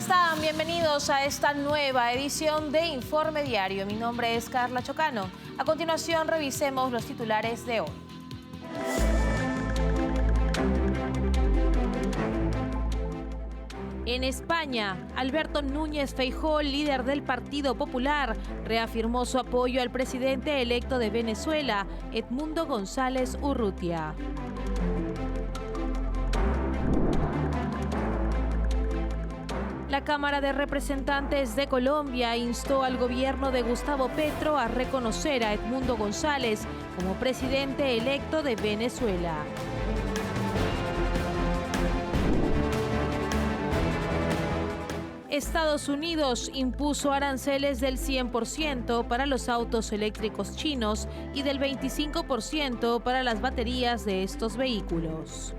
están? Bienvenidos a esta nueva edición de Informe Diario. Mi nombre es Carla Chocano. A continuación, revisemos los titulares de hoy. En España, Alberto Núñez Feijóo, líder del Partido Popular, reafirmó su apoyo al presidente electo de Venezuela, Edmundo González Urrutia. La Cámara de Representantes de Colombia instó al gobierno de Gustavo Petro a reconocer a Edmundo González como presidente electo de Venezuela. Estados Unidos impuso aranceles del 100% para los autos eléctricos chinos y del 25% para las baterías de estos vehículos.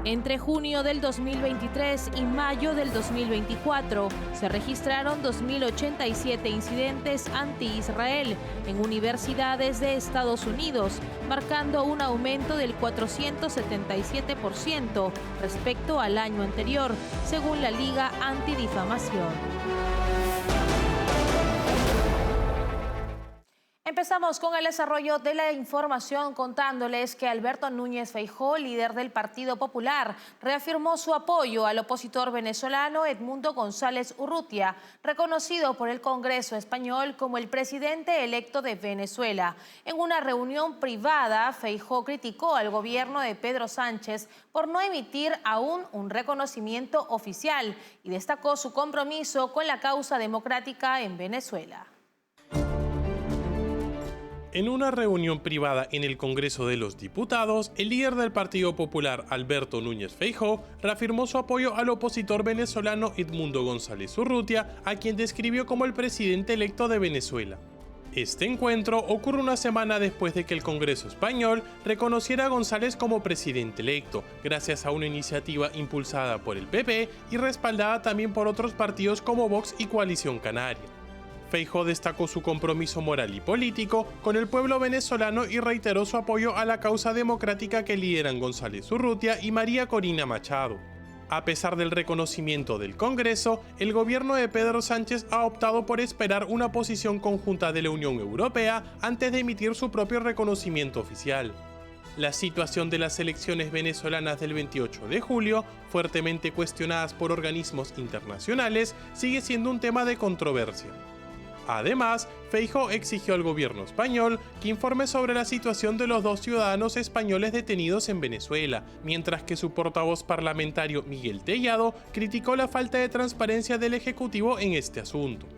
Entre junio del 2023 y mayo del 2024 se registraron 2.087 incidentes anti-Israel en universidades de Estados Unidos, marcando un aumento del 477% respecto al año anterior, según la Liga Antidifamación. Empezamos con el desarrollo de la información contándoles que Alberto Núñez Feijóo, líder del Partido Popular, reafirmó su apoyo al opositor venezolano Edmundo González Urrutia, reconocido por el Congreso español como el presidente electo de Venezuela. En una reunión privada, Feijóo criticó al gobierno de Pedro Sánchez por no emitir aún un reconocimiento oficial y destacó su compromiso con la causa democrática en Venezuela. En una reunión privada en el Congreso de los Diputados, el líder del Partido Popular, Alberto Núñez Feijóo, reafirmó su apoyo al opositor venezolano Edmundo González Urrutia, a quien describió como el presidente electo de Venezuela. Este encuentro ocurre una semana después de que el Congreso español reconociera a González como presidente electo, gracias a una iniciativa impulsada por el PP y respaldada también por otros partidos como Vox y Coalición Canaria. Feijóo destacó su compromiso moral y político con el pueblo venezolano y reiteró su apoyo a la causa democrática que lideran González Urrutia y María Corina Machado. A pesar del reconocimiento del Congreso, el gobierno de Pedro Sánchez ha optado por esperar una posición conjunta de la Unión Europea antes de emitir su propio reconocimiento oficial. La situación de las elecciones venezolanas del 28 de julio, fuertemente cuestionadas por organismos internacionales, sigue siendo un tema de controversia. Además, Feijóo exigió al gobierno español que informe sobre la situación de los 2 ciudadanos españoles detenidos en Venezuela, mientras que su portavoz parlamentario Miguel Tellado criticó la falta de transparencia del Ejecutivo en este asunto.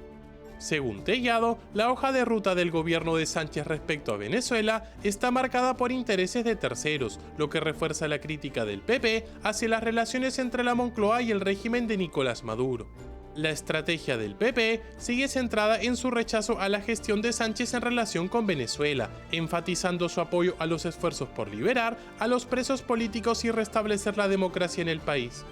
Según Tellado, la hoja de ruta del gobierno de Sánchez respecto a Venezuela está marcada por intereses de terceros, lo que refuerza la crítica del PP hacia las relaciones entre la Moncloa y el régimen de Nicolás Maduro. La estrategia del PP sigue centrada en su rechazo a la gestión de Sánchez en relación con Venezuela, enfatizando su apoyo a los esfuerzos por liberar a los presos políticos y restablecer la democracia en el país.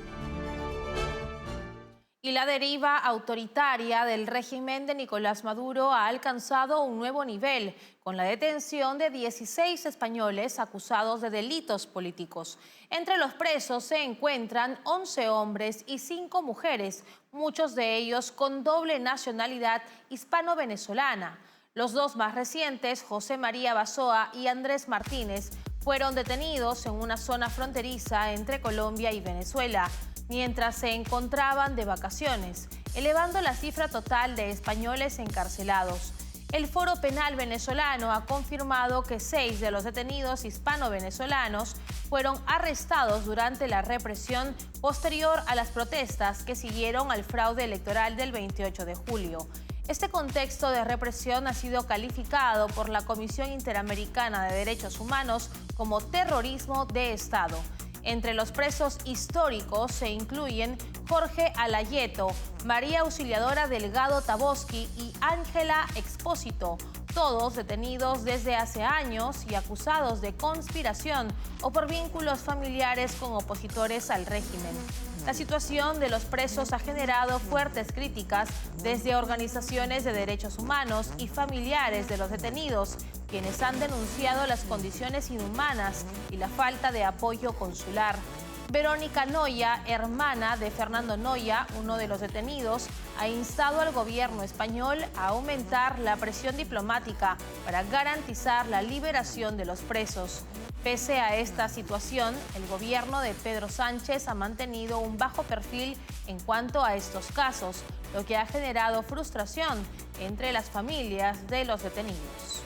Y la deriva autoritaria del régimen de Nicolás Maduro ha alcanzado un nuevo nivel, con la detención de 16 españoles acusados de delitos políticos. Entre los presos se encuentran 11 hombres y 5 mujeres, muchos de ellos con doble nacionalidad hispano-venezolana. Los 2 más recientes, José María Basoa y Andrés Martínez, fueron detenidos en una zona fronteriza entre Colombia y Venezuela, mientras se encontraban de vacaciones, elevando la cifra total de españoles encarcelados. El Foro Penal venezolano ha confirmado que 6 de los detenidos hispano-venezolanos fueron arrestados durante la represión posterior a las protestas que siguieron al fraude electoral del 28 de julio. Este contexto de represión ha sido calificado por la Comisión Interamericana de Derechos Humanos como terrorismo de Estado. Entre los presos históricos se incluyen Jorge Alayeto, María Auxiliadora Delgado Taboski y Ángela Expósito, todos detenidos desde hace años y acusados de conspiración o por vínculos familiares con opositores al régimen. La situación de los presos ha generado fuertes críticas desde organizaciones de derechos humanos y familiares de los detenidos, quienes han denunciado las condiciones inhumanas y la falta de apoyo consular. Verónica Noya, hermana de Fernando Noya, uno de los detenidos, ha instado al gobierno español a aumentar la presión diplomática para garantizar la liberación de los presos. Pese a esta situación, el gobierno de Pedro Sánchez ha mantenido un bajo perfil en cuanto a estos casos, lo que ha generado frustración entre las familias de los detenidos.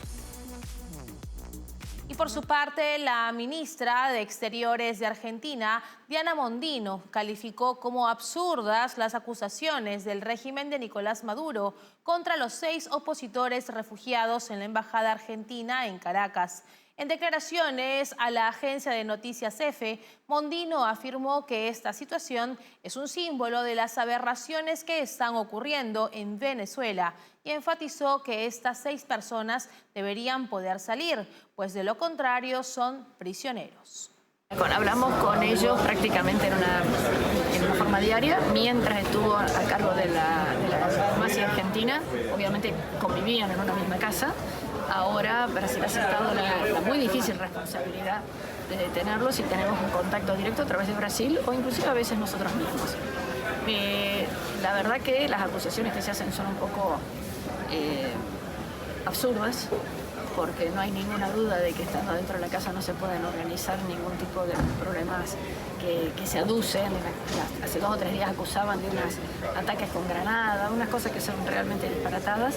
Y por su parte, la ministra de Exteriores de Argentina, Diana Mondino, calificó como absurdas las acusaciones del régimen de Nicolás Maduro contra los 6 opositores refugiados en la embajada argentina en Caracas. En declaraciones a la agencia de noticias EFE, Mondino afirmó que esta situación es un símbolo de las aberraciones que están ocurriendo en Venezuela y enfatizó que estas 6 personas deberían poder salir, pues de lo contrario son prisioneros. Hablamos con ellos prácticamente en una forma diaria, mientras estuvo a cargo de la diplomacia argentina, obviamente convivían en una misma casa. Ahora Brasil ha aceptado la muy difícil responsabilidad de detenerlos y tenemos un contacto directo a través de Brasil o inclusive a veces nosotros mismos. La verdad que las acusaciones que se hacen son un poco absurdas, porque no hay ninguna duda de que estando dentro de la casa no se pueden organizar ningún tipo de problemas que se aducen. Hace 2 o 3 días acusaban de unos ataques con granada, unas cosas que son realmente disparatadas.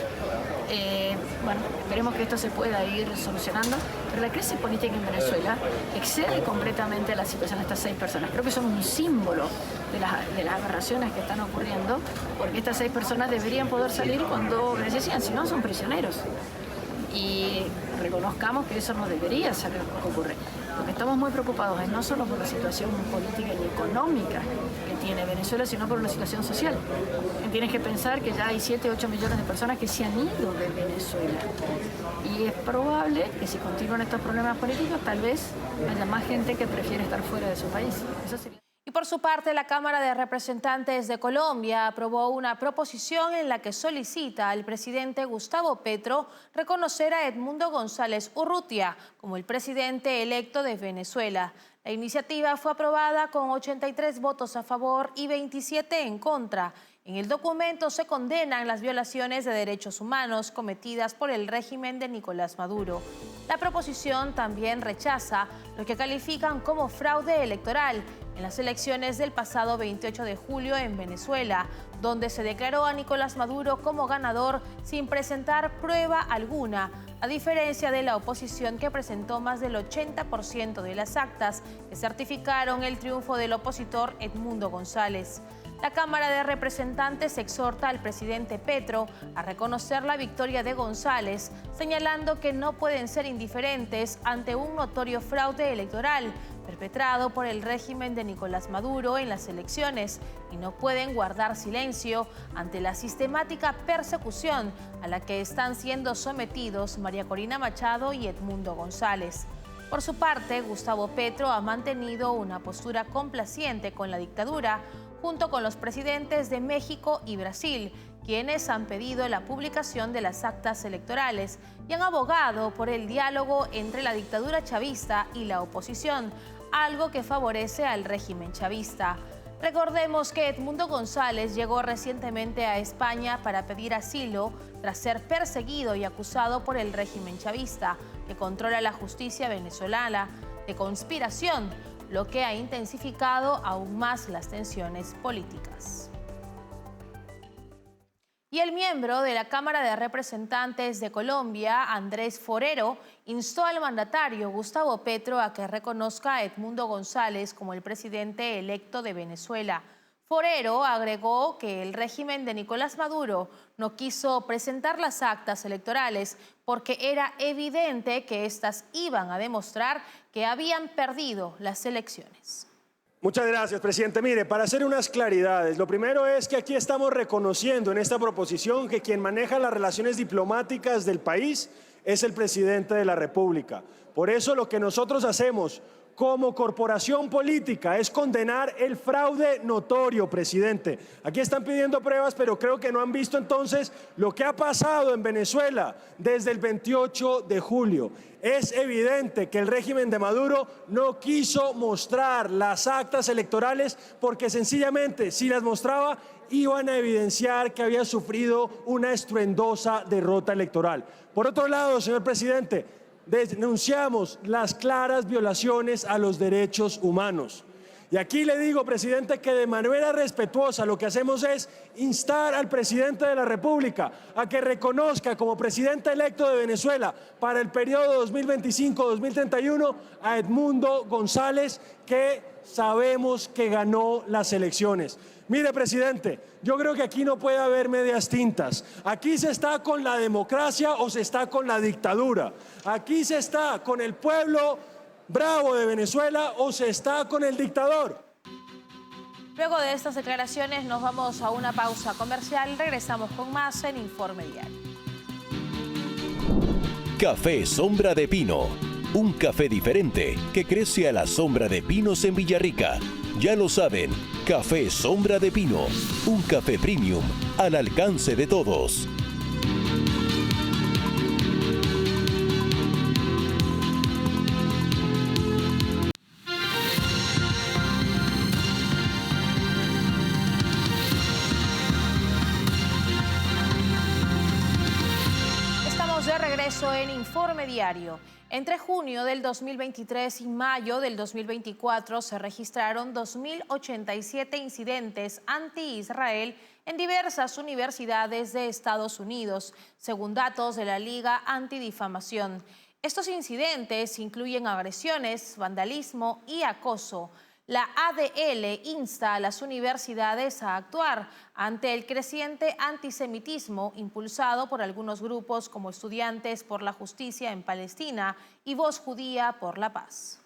Bueno, esperemos que esto se pueda ir solucionando, pero la crisis política en Venezuela excede completamente la situación de estas 6 personas. Creo que son un símbolo de las aberraciones que están ocurriendo, porque estas 6 personas deberían poder salir cuando necesitan, si no son prisioneros. Y reconozcamos que eso no debería ser lo que ocurre. Lo que estamos muy preocupados es no solo por la situación política y económica que tiene Venezuela, sino por una situación social. Tienes que pensar que ya hay 7, 8 millones de personas que se han ido de Venezuela. Y es probable que si continúan estos problemas políticos, tal vez haya más gente que prefiere estar fuera de su país. Eso sería... Y por su parte, la Cámara de Representantes de Colombia aprobó una proposición en la que solicita al presidente Gustavo Petro reconocer a Edmundo González Urrutia como el presidente electo de Venezuela. La iniciativa fue aprobada con 83 votos a favor y 27 en contra. En el documento se condenan las violaciones de derechos humanos cometidas por el régimen de Nicolás Maduro. La proposición también rechaza lo que califican como fraude electoral en las elecciones del pasado 28 de julio en Venezuela, donde se declaró a Nicolás Maduro como ganador sin presentar prueba alguna, a diferencia de la oposición que presentó más del 80% de las actas que certificaron el triunfo del opositor Edmundo González. La Cámara de Representantes exhorta al presidente Petro a reconocer la victoria de González, señalando que no pueden ser indiferentes ante un notorio fraude electoral perpetrado por el régimen de Nicolás Maduro en las elecciones y no pueden guardar silencio ante la sistemática persecución a la que están siendo sometidos María Corina Machado y Edmundo González. Por su parte, Gustavo Petro ha mantenido una postura complaciente con la dictadura, junto con los presidentes de México y Brasil, quienes han pedido la publicación de las actas electorales y han abogado por el diálogo entre la dictadura chavista y la oposición, algo que favorece al régimen chavista. Recordemos que Edmundo González llegó recientemente a España para pedir asilo tras ser perseguido y acusado por el régimen chavista, que controla la justicia venezolana, de conspiración, lo que ha intensificado aún más las tensiones políticas. Y el miembro de la Cámara de Representantes de Colombia, Andrés Forero, instó al mandatario Gustavo Petro a que reconozca a Edmundo González como el presidente electo de Venezuela. Forero agregó que el régimen de Nicolás Maduro no quiso presentar las actas electorales porque era evidente que éstas iban a demostrar que habían perdido las elecciones. Muchas gracias, presidente. Mire, para hacer unas claridades, lo primero es que aquí estamos reconociendo en esta proposición que quien maneja las relaciones diplomáticas del país es el presidente de la República. Por eso lo que nosotros hacemos como corporación política es condenar el fraude notorio, presidente. Aquí están pidiendo pruebas, pero creo que no han visto entonces lo que ha pasado en Venezuela desde el 28 de julio. Es evidente que el régimen de Maduro no quiso mostrar las actas electorales porque sencillamente si las mostraba iban a evidenciar que había sufrido una estruendosa derrota electoral. Por otro lado, señor presidente, denunciamos las claras violaciones a los derechos humanos. Y aquí le digo, presidente, que de manera respetuosa lo que hacemos es instar al presidente de la República a que reconozca como presidente electo de Venezuela para el periodo 2025-2031 a Edmundo González, que sabemos que ganó las elecciones. Mire, presidente, yo creo que aquí no puede haber medias tintas. Aquí se está con la democracia o se está con la dictadura. Aquí se está con el pueblo bravo de Venezuela o se está con el dictador. Luego de estas declaraciones nos vamos a una pausa comercial. Regresamos con más en Informe Diario. Café Sombra de Pino. Un café diferente que crece a la sombra de pinos en Villarrica. Ya lo saben, Café Sombra de Pino. Un café premium al alcance de todos. En Informe Diario. Entre junio del 2023 y mayo del 2024 se registraron 2.087 incidentes anti-Israel en diversas universidades de Estados Unidos, según datos de la Liga Antidifamación. Estos incidentes incluyen agresiones, vandalismo y acoso. La ADL insta a las universidades a actuar ante el creciente antisemitismo impulsado por algunos grupos como Estudiantes por la Justicia en Palestina y Voz Judía por la Paz.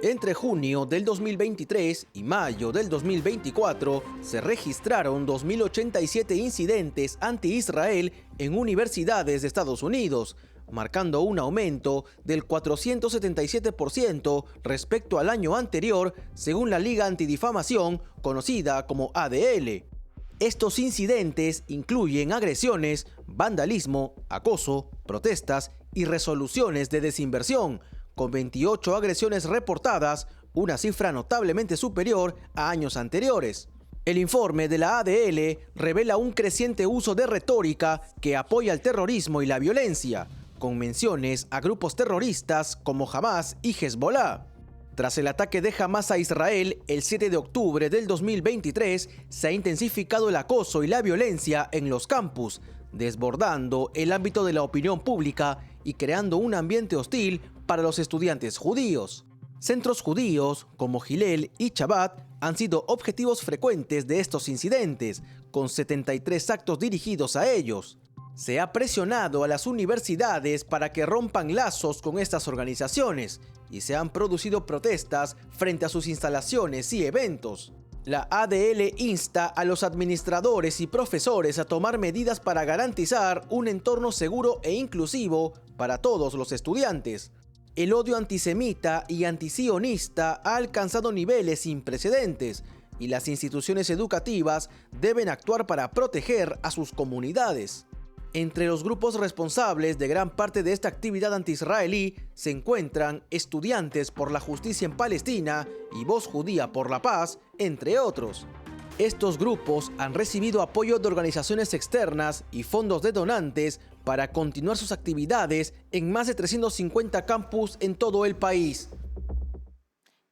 Entre junio del 2023 y mayo del 2024 se registraron 2.087 incidentes anti-Israel en universidades de Estados Unidos, marcando un aumento del 477% respecto al año anterior, según la Liga Antidifamación, conocida como ADL. Estos incidentes incluyen agresiones, vandalismo, acoso, protestas y resoluciones de desinversión, con 28 agresiones reportadas, una cifra notablemente superior a años anteriores. El informe de la ADL revela un creciente uso de retórica que apoya el terrorismo y la violencia, con menciones a grupos terroristas como Hamas y Hezbollah. Tras el ataque de Hamas a Israel el 7 de octubre del 2023, se ha intensificado el acoso y la violencia en los campus, desbordando el ámbito de la opinión pública y creando un ambiente hostil para los estudiantes judíos. Centros judíos como Hillel y Shabbat han sido objetivos frecuentes de estos incidentes, con 73 actos dirigidos a ellos. Se ha presionado a las universidades para que rompan lazos con estas organizaciones y se han producido protestas frente a sus instalaciones y eventos. La ADL insta a los administradores y profesores a tomar medidas para garantizar un entorno seguro e inclusivo para todos los estudiantes. El odio antisemita y antisionista ha alcanzado niveles sin precedentes y las instituciones educativas deben actuar para proteger a sus comunidades. Entre los grupos responsables de gran parte de esta actividad anti-israelí se encuentran Estudiantes por la Justicia en Palestina y Voz Judía por la Paz, entre otros. Estos grupos han recibido apoyo de organizaciones externas y fondos de donantes para continuar sus actividades en más de 350 campus en todo el país.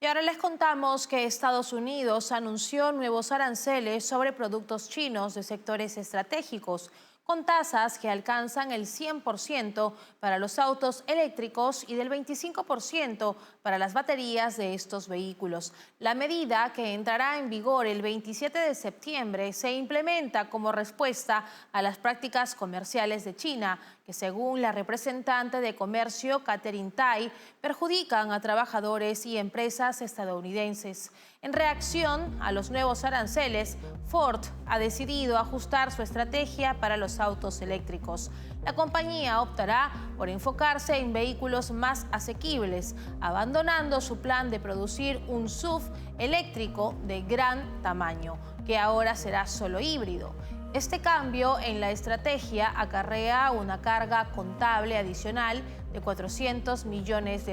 Y ahora les contamos que Estados Unidos anunció nuevos aranceles sobre productos chinos de sectores estratégicos, con tasas que alcanzan el 100% para los autos eléctricos y del 25% para las baterías de estos vehículos. La medida, que entrará en vigor el 27 de septiembre, se implementa como respuesta a las prácticas comerciales de China, que según la representante de Comercio, Katherine Tai, perjudican a trabajadores y empresas estadounidenses. En reacción a los nuevos aranceles, Ford ha decidido ajustar su estrategia para los autos eléctricos. la compañía optará por enfocarse en vehículos más asequibles, abandonando su plan de producir un SUV eléctrico de gran tamaño, que ahora será solo híbrido. Este cambio en la estrategia acarrea una carga contable adicional de $400 millones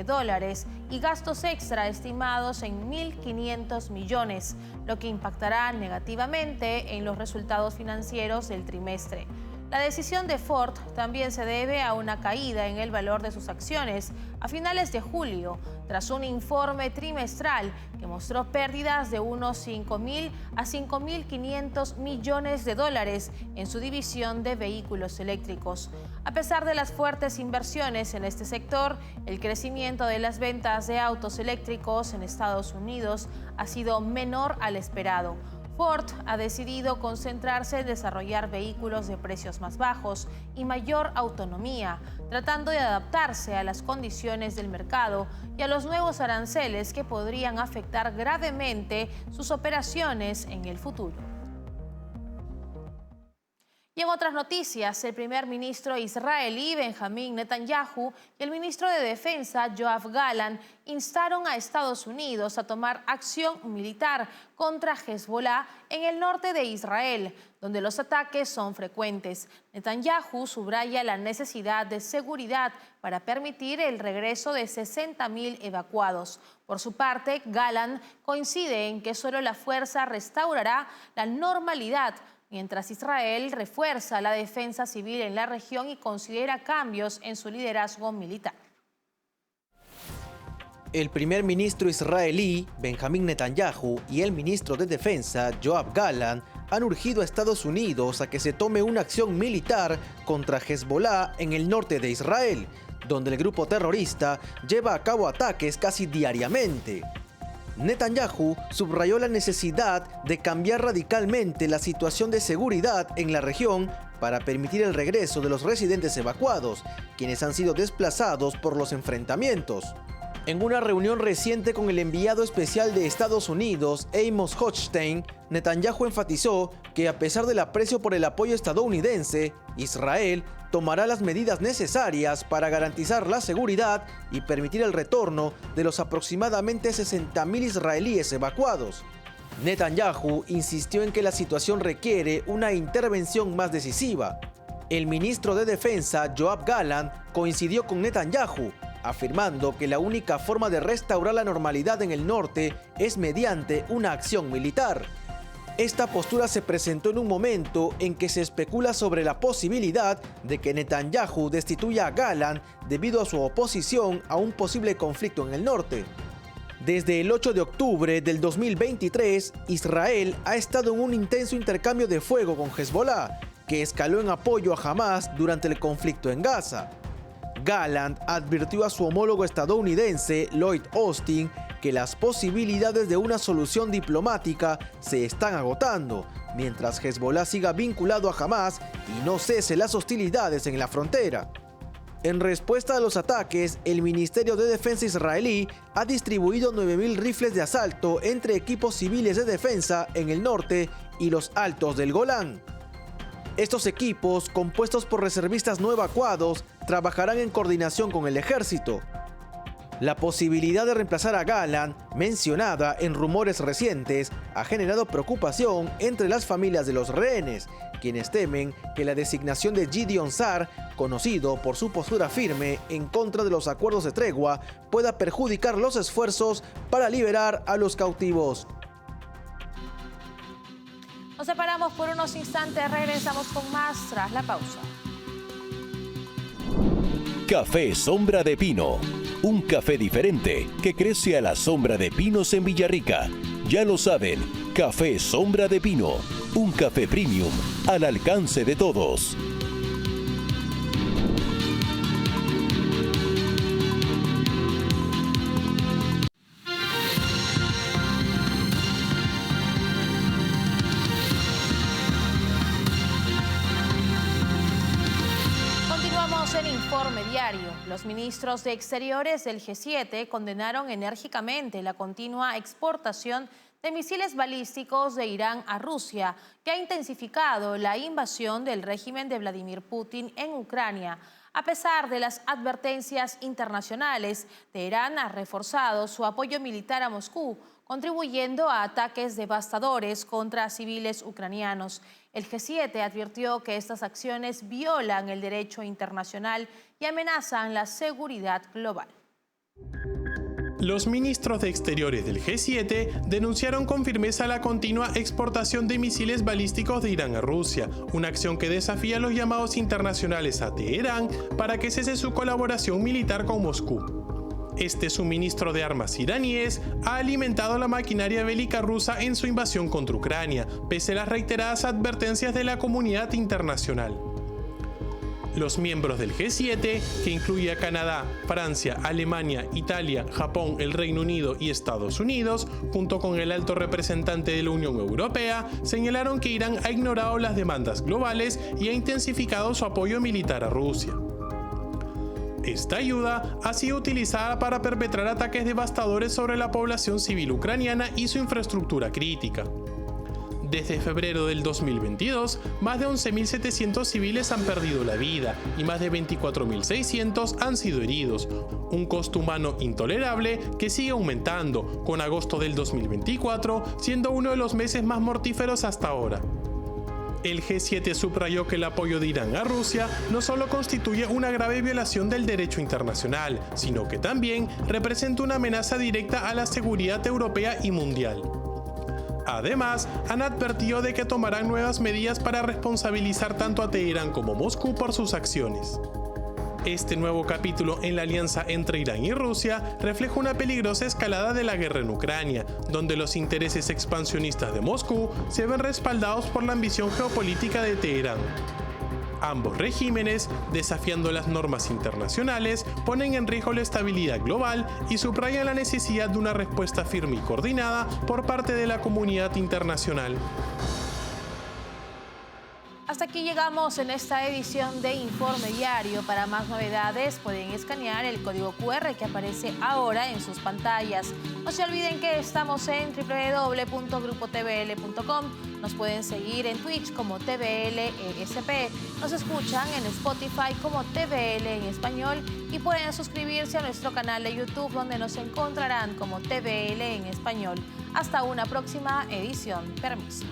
y gastos extra estimados en 1.500 millones, lo que impactará negativamente en los resultados financieros del trimestre. La decisión de Ford también se debe a una caída en el valor de sus acciones a finales de julio, tras un informe trimestral que mostró pérdidas de unos 5.000 a 5.500 millones de dólares en su división de vehículos eléctricos. A pesar de las fuertes inversiones en este sector, el crecimiento de las ventas de autos eléctricos en Estados Unidos ha sido menor al esperado. Ford ha decidido concentrarse en desarrollar vehículos de precios más bajos y mayor autonomía, tratando de adaptarse a las condiciones del mercado y a los nuevos aranceles que podrían afectar gravemente sus operaciones en el futuro. Y en otras noticias, el primer ministro israelí Benjamín Netanyahu y el ministro de Defensa Yoav Gallant instaron a Estados Unidos a tomar acción militar contra Hezbollah en el norte de Israel, donde los ataques son frecuentes. Netanyahu subraya la necesidad de seguridad para permitir el regreso de 60.000 evacuados. Por su parte, Gallant coincide en que solo la fuerza restaurará la normalidad, mientras Israel refuerza la defensa civil en la región y considera cambios en su liderazgo militar. El primer ministro israelí, Benjamín Netanyahu, y el ministro de Defensa, Yoav Gallant, han urgido a Estados Unidos a que se tome una acción militar contra Hezbollah en el norte de Israel, donde el grupo terrorista lleva a cabo ataques casi diariamente. Netanyahu subrayó la necesidad de cambiar radicalmente la situación de seguridad en la región para permitir el regreso de los residentes evacuados, quienes han sido desplazados por los enfrentamientos. En una reunión reciente con el enviado especial de Estados Unidos, Amos Hochstein, Netanyahu enfatizó que a pesar del aprecio por el apoyo estadounidense, Israel tomará las medidas necesarias para garantizar la seguridad y permitir el retorno de los aproximadamente 60.000 israelíes evacuados. Netanyahu insistió en que la situación requiere una intervención más decisiva. El ministro de Defensa, Yoav Gallant, coincidió con Netanyahu, afirmando que la única forma de restaurar la normalidad en el norte es mediante una acción militar. Esta postura se presentó en un momento en que se especula sobre la posibilidad de que Netanyahu destituya a Gallant debido a su oposición a un posible conflicto en el norte. Desde el 8 de octubre del 2023, Israel ha estado en un intenso intercambio de fuego con Hezbollah, que escaló en apoyo a Hamas durante el conflicto en Gaza. Gallant advirtió a su homólogo estadounidense, Lloyd Austin, que las posibilidades de una solución diplomática se están agotando, mientras Hezbollah siga vinculado a Hamas y no cese las hostilidades en la frontera. En respuesta a los ataques, el Ministerio de Defensa israelí ha distribuido 9.000 rifles de asalto entre equipos civiles de defensa en el norte y los altos del Golán. Estos equipos, compuestos por reservistas no evacuados, trabajarán en coordinación con el ejército. La posibilidad de reemplazar a Gallant, mencionada en rumores recientes, ha generado preocupación entre las familias de los rehenes, quienes temen que la designación de Gideon Sa'ar, conocido por su postura firme en contra de los acuerdos de tregua, pueda perjudicar los esfuerzos para liberar a los cautivos. Nos separamos por unos instantes, regresamos con más tras la pausa. Café Sombra de Pino, un café diferente que crece a la sombra de pinos en Villarrica. Ya lo saben, Café Sombra de Pino, un café premium al alcance de todos. Los ministros de Exteriores del G7 condenaron enérgicamente la continua exportación de misiles balísticos de Irán a Rusia, que ha intensificado la invasión del régimen de Vladimir Putin en Ucrania. A pesar de las advertencias internacionales, Teherán ha reforzado su apoyo militar a Moscú, contribuyendo a ataques devastadores contra civiles ucranianos. El G7 advirtió que estas acciones violan el derecho internacional y amenazan la seguridad global. Los ministros de Exteriores del G7 denunciaron con firmeza la continua exportación de misiles balísticos de Irán a Rusia, una acción que desafía los llamados internacionales a Teherán para que cese su colaboración militar con Moscú. Este suministro de armas iraníes ha alimentado la maquinaria bélica rusa en su invasión contra Ucrania, pese a las reiteradas advertencias de la comunidad internacional. Los miembros del G7, que incluye a Canadá, Francia, Alemania, Italia, Japón, el Reino Unido y Estados Unidos, junto con el alto representante de la Unión Europea, señalaron que Irán ha ignorado las demandas globales y ha intensificado su apoyo militar a Rusia. Esta ayuda ha sido utilizada para perpetrar ataques devastadores sobre la población civil ucraniana y su infraestructura crítica. Desde febrero del 2022, más de 11.700 civiles han perdido la vida y más de 24.600 han sido heridos, un costo humano intolerable que sigue aumentando, con agosto del 2024 siendo uno de los meses más mortíferos hasta ahora. El G7 subrayó que el apoyo de Irán a Rusia no solo constituye una grave violación del derecho internacional, sino que también representa una amenaza directa a la seguridad europea y mundial. Además, han advertido de que tomarán nuevas medidas para responsabilizar tanto a Teherán como Moscú por sus acciones. Este nuevo capítulo en la alianza entre Irán y Rusia refleja una peligrosa escalada de la guerra en Ucrania, donde los intereses expansionistas de Moscú se ven respaldados por la ambición geopolítica de Teherán. Ambos regímenes, desafiando las normas internacionales, ponen en riesgo la estabilidad global y subrayan la necesidad de una respuesta firme y coordinada por parte de la comunidad internacional. Hasta aquí llegamos en esta edición de Informe Diario. Para más novedades pueden escanear el código QR que aparece ahora en sus pantallas. No se olviden que estamos en www.grupotvl.com. Nos pueden seguir en Twitch como TVLESP. Nos escuchan en Spotify como TVL en español y pueden suscribirse a nuestro canal de YouTube donde nos encontrarán como TVL en español. Hasta una próxima edición. Permiso.